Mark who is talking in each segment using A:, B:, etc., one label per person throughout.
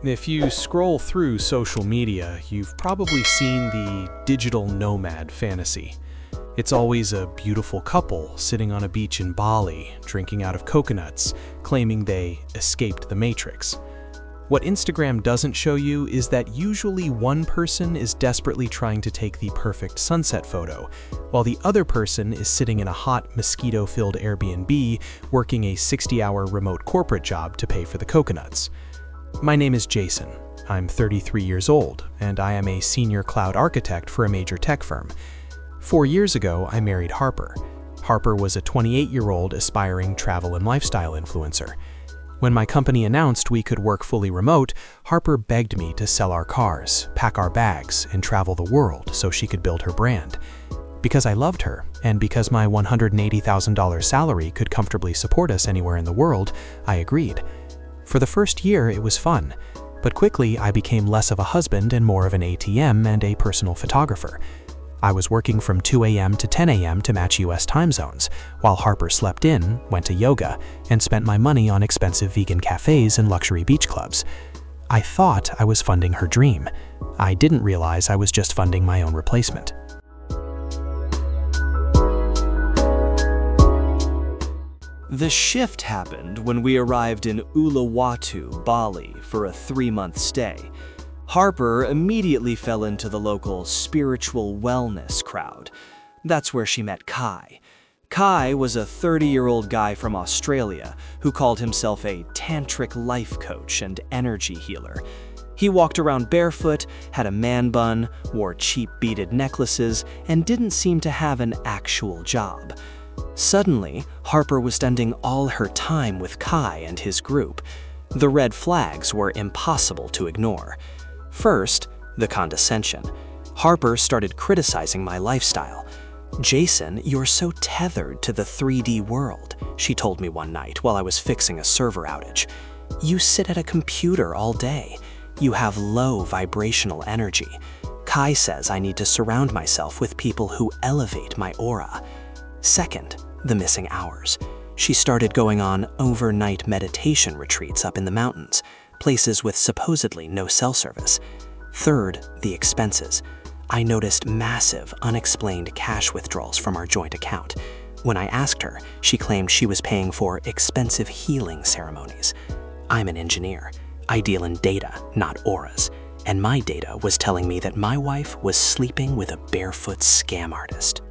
A: If you scroll through social media, you've probably seen the digital nomad fantasy. It's always a beautiful couple sitting on a beach in Bali, drinking out of coconuts, claiming they escaped the Matrix. What Instagram doesn't show you is that usually one person is desperately trying to take the perfect sunset photo, while the other person is sitting in a hot, mosquito-filled Airbnb working a 60-hour remote corporate job to pay for the coconuts. My name is Jason. I'm 33 years old, and I am a senior cloud architect for a major tech firm. 4 years ago, I married Harper. Harper was a 28-year-old aspiring travel and lifestyle influencer. When my company announced we could work fully remote, Harper begged me to sell our cars, pack our bags, and travel the world so she could build her brand. Because I loved her, and because my $180,000 salary could comfortably support us anywhere in the world, I agreed. For the first year, it was fun, but quickly I became less of a husband and more of an ATM and a personal photographer. I was working from 2 a.m. to 10 a.m. to match US time zones, while Harper slept in, went to yoga, and spent my money on expensive vegan cafes and luxury beach clubs. I thought I was funding her dream. I didn't realize I was just funding my own replacement.
B: The shift happened when we arrived in Uluwatu, Bali, for a 3-month stay. Harper immediately fell into the local spiritual wellness crowd. That's where she met Kai. Kai was a 30-year-old guy from Australia who called himself a tantric life coach and energy healer. He walked around barefoot, had a man bun, wore cheap beaded necklaces, and didn't seem to have an actual job. Suddenly, Harper was spending all her time with Kai and his group. The red flags were impossible to ignore. First, the condescension. Harper started criticizing my lifestyle. "Jason, you're so tethered to the 3D world," she told me one night while I was fixing a server outage. "You sit at a computer all day. You have low vibrational energy. Kai says I need to surround myself with people who elevate my aura." Second, the missing hours. She started going on overnight meditation retreats up in the mountains, places with supposedly no cell service. Third, the expenses. I noticed massive, unexplained cash withdrawals from our joint account. When I asked her, she claimed she was paying for expensive healing ceremonies. I'm an engineer. I deal in data, not auras. And my data was telling me that my wife was sleeping with a barefoot scam artist.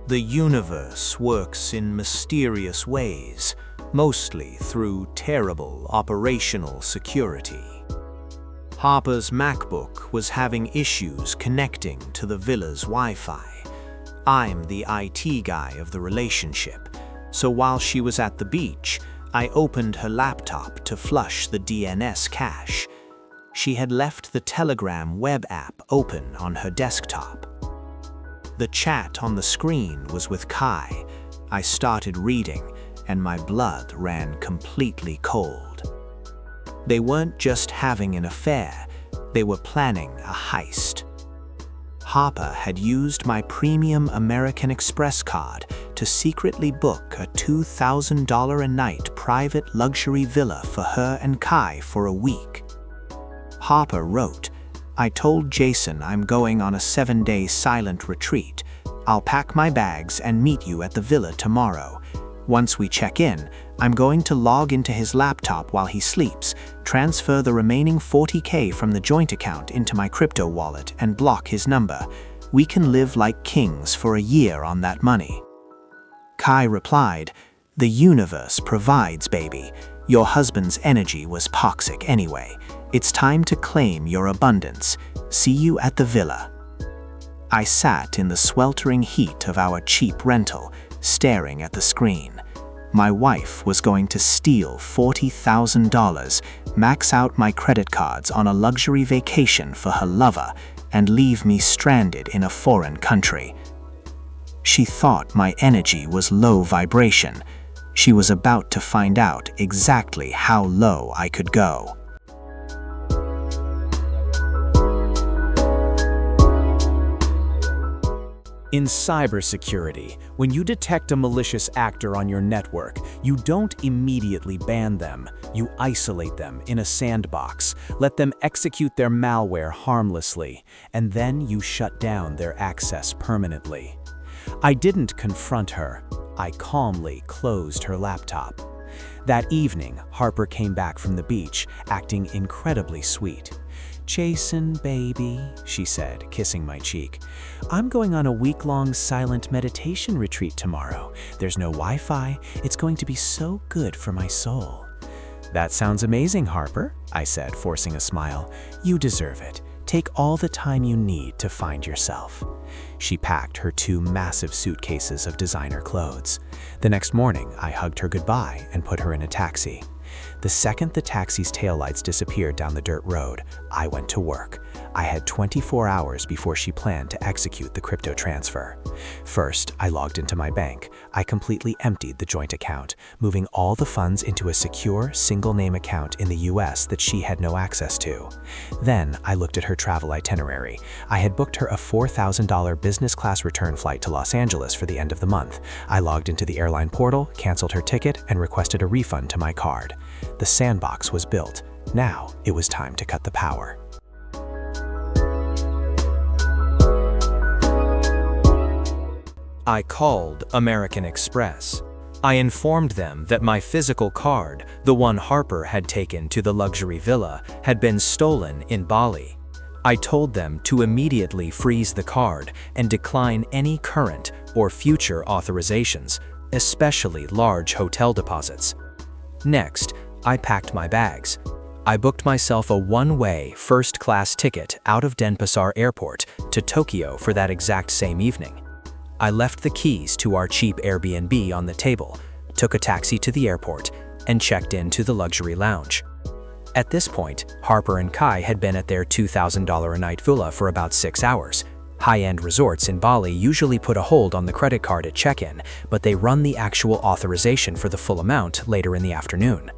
C: The universe works in mysterious ways, mostly through terrible operational security. Harper's MacBook was having issues connecting to the villa's Wi-Fi. I'm the IT guy of the relationship, so while she was at the beach, I opened her laptop to flush the DNS cache. She had left the Telegram web app open on her desktop. The chat on the screen was with Kai. I started reading, and my blood ran completely cold. They weren't just having an affair, they were planning a heist. Harper had used my premium American Express card to secretly book a $2,000 a night private luxury villa for her and Kai for a week. Harper wrote, "I told Jason I'm going on a 7-day silent retreat. I'll pack my bags and meet you at the villa tomorrow. Once we check in, I'm going to log into his laptop while he sleeps, transfer the remaining $40K from the joint account into my crypto wallet and block his number. We can live like kings for a year on that money." Kai replied, "The universe provides, baby. Your husband's energy was toxic anyway. It's time to claim your abundance. See you at the villa." I sat in the sweltering heat of our cheap rental, staring at the screen. My wife was going to steal $40,000, max out my credit cards on a luxury vacation for her lover, and leave me stranded in a foreign country. She thought my energy was low vibration. She was about to find out exactly how low I could go.
D: In cybersecurity, when you detect a malicious actor on your network, you don't immediately ban them. You isolate them in a sandbox, let them execute their malware harmlessly, and then you shut down their access permanently. I didn't confront her. I calmly closed her laptop. That evening, Harper came back from the beach, acting incredibly sweet. "Jason, baby," she said, kissing my cheek. "I'm going on a week-long silent meditation retreat tomorrow. There's no Wi-Fi. It's going to be so good for my soul." "That sounds amazing, Harper," I said, forcing a smile. "You deserve it. Take all the time you need to find yourself." She packed her 2 massive suitcases of designer clothes. The next morning, I hugged her goodbye and put her in a taxi. The second the taxi's taillights disappeared down the dirt road, I went to work. I had 24 hours before she planned to execute the crypto transfer. First, I logged into my bank. I completely emptied the joint account, moving all the funds into a secure, single-name account in the US that she had no access to. Then, I looked at her travel itinerary. I had booked her a $4,000 business-class return flight to Los Angeles for the end of the month. I logged into the airline portal, canceled her ticket, and requested a refund to my card. The sandbox was built. Now, it was time to cut the power. I called American Express. I informed them that my physical card, the one Harper had taken to the luxury villa, had been stolen in Bali. I told them to immediately freeze the card and decline any current or future authorizations, especially large hotel deposits. Next, I packed my bags. I booked myself a one-way first-class ticket out of Denpasar Airport to Tokyo for that exact same evening. I left the keys to our cheap Airbnb on the table, took a taxi to the airport, and checked into the luxury lounge. At this point, Harper and Kai had been at their $2,000 a night villa for about 6 hours. High-end resorts in Bali usually put a hold on the credit card at check-in, but they run the actual authorization for the full amount later in the afternoon.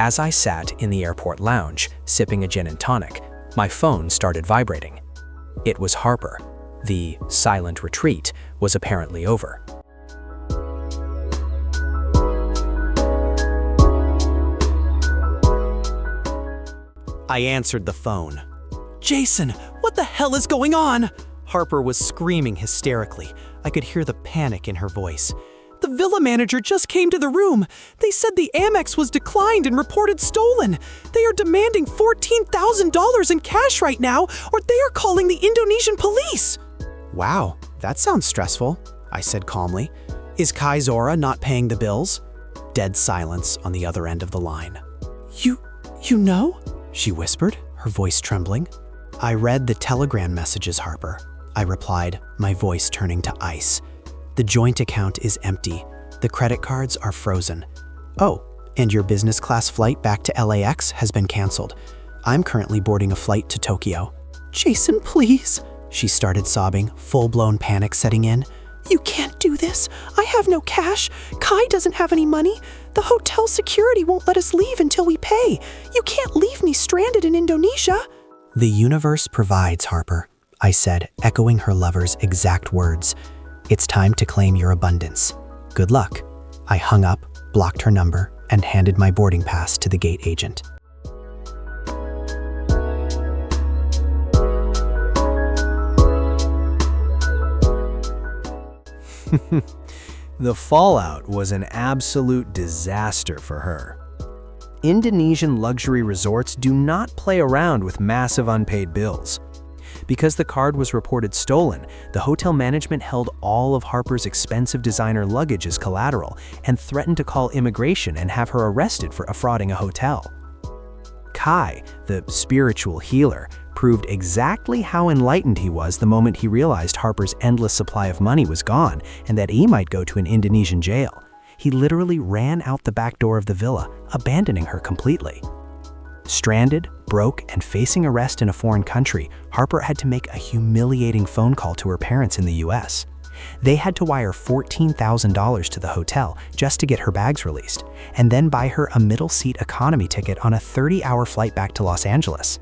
D: As I sat in the airport lounge, sipping a gin and tonic, my phone started vibrating. It was Harper. The silent retreat was apparently over.
B: I answered the phone. "Jason, what the hell is going on?" Harper was screaming hysterically. I could hear the panic in her voice. "The villa manager just came to the room. They said the Amex was declined and reported stolen. They are demanding $14,000 in cash right now, or they are calling the Indonesian police."
E: "Wow, that sounds stressful," I said calmly. "Is Kai Zora not paying the bills?" Dead silence on the other end of the line. You know?" she whispered, her voice trembling. "I read the telegram messages, Harper," I replied, my voice turning to ice. "The joint account is empty. The credit cards are frozen. Oh, and your business class flight back to LAX has been canceled. I'm currently boarding a flight to Tokyo." "Jason, please," she started sobbing, full-blown panic setting in. "You can't do this. I have no cash. Kai doesn't have any money. The hotel security won't let us leave until we pay. You can't leave me stranded in Indonesia." "The universe provides, Harper," I said, echoing her lover's exact words. "It's time to claim your abundance. Good luck." I hung up, blocked her number, and handed my boarding pass to the gate agent.
B: The fallout was an absolute disaster for her. Indonesian luxury resorts do not play around with massive unpaid bills. Because the card was reported stolen, the hotel management held all of Harper's expensive designer luggage as collateral and threatened to call immigration and have her arrested for defrauding a hotel. Kai, the spiritual healer, proved exactly how enlightened he was the moment he realized Harper's endless supply of money was gone and that he might go to an Indonesian jail. He literally ran out the back door of the villa, abandoning her completely. Stranded, broke, and facing arrest in a foreign country, Harper had to make a humiliating phone call to her parents in the US. They had to wire $14,000 to the hotel just to get her bags released, and then buy her a middle-seat economy ticket on a 30-hour flight back to Los Angeles.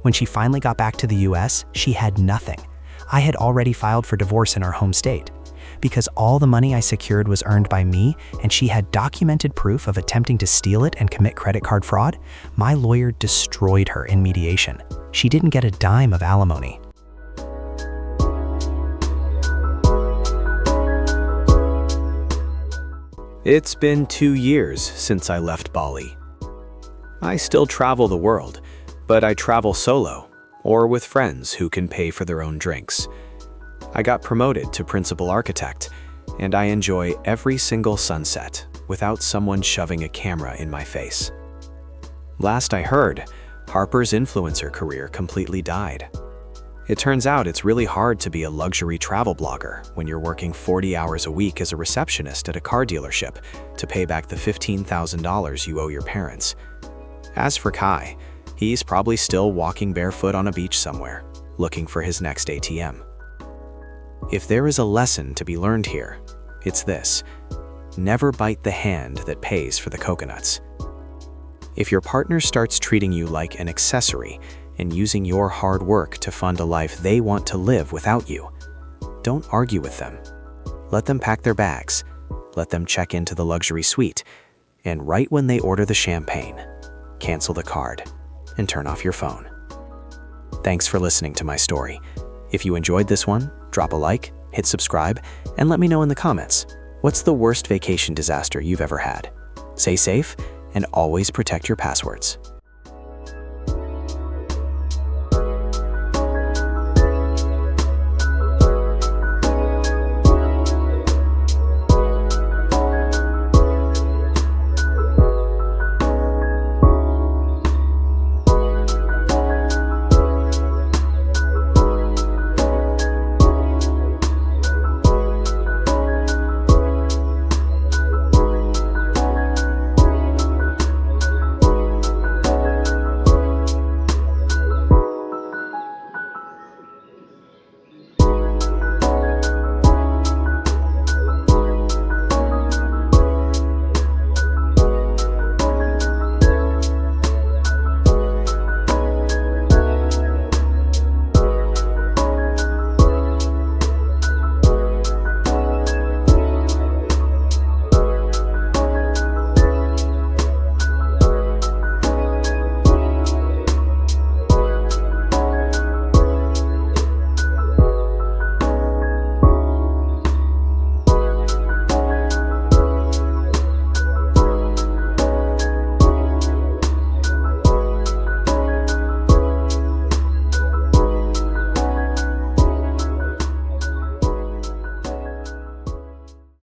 B: When she finally got back to the US, she had nothing.
E: I had already filed for divorce in our home state. Because all the money I secured was earned by me and she had documented proof of attempting to steal it and commit credit card fraud, my lawyer destroyed her in mediation. She didn't get a dime of alimony.
B: It's been 2 years since I left Bali. I still travel the world, but I travel solo or with friends who can pay for their own drinks. I got promoted to principal architect, and I enjoy every single sunset without someone shoving a camera in my face. Last I heard, Harper's influencer career completely died. It turns out it's really hard to be a luxury travel blogger when you're working 40 hours a week as a receptionist at a car dealership to pay back the $15,000 you owe your parents. As for Kai, he's probably still walking barefoot on a beach somewhere, looking for his next ATM. If there is a lesson to be learned here, it's this: never bite the hand that pays for the coconuts. If your partner starts treating you like an accessory and using your hard work to fund a life they want to live without you, don't argue with them. Let them pack their bags, let them check into the luxury suite, and right when they order the champagne, cancel the card and turn off your phone. Thanks for listening to my story. If you enjoyed this one, drop a like, hit subscribe, and let me know in the comments, what's the worst vacation disaster you've ever had? Stay safe and always protect your passwords.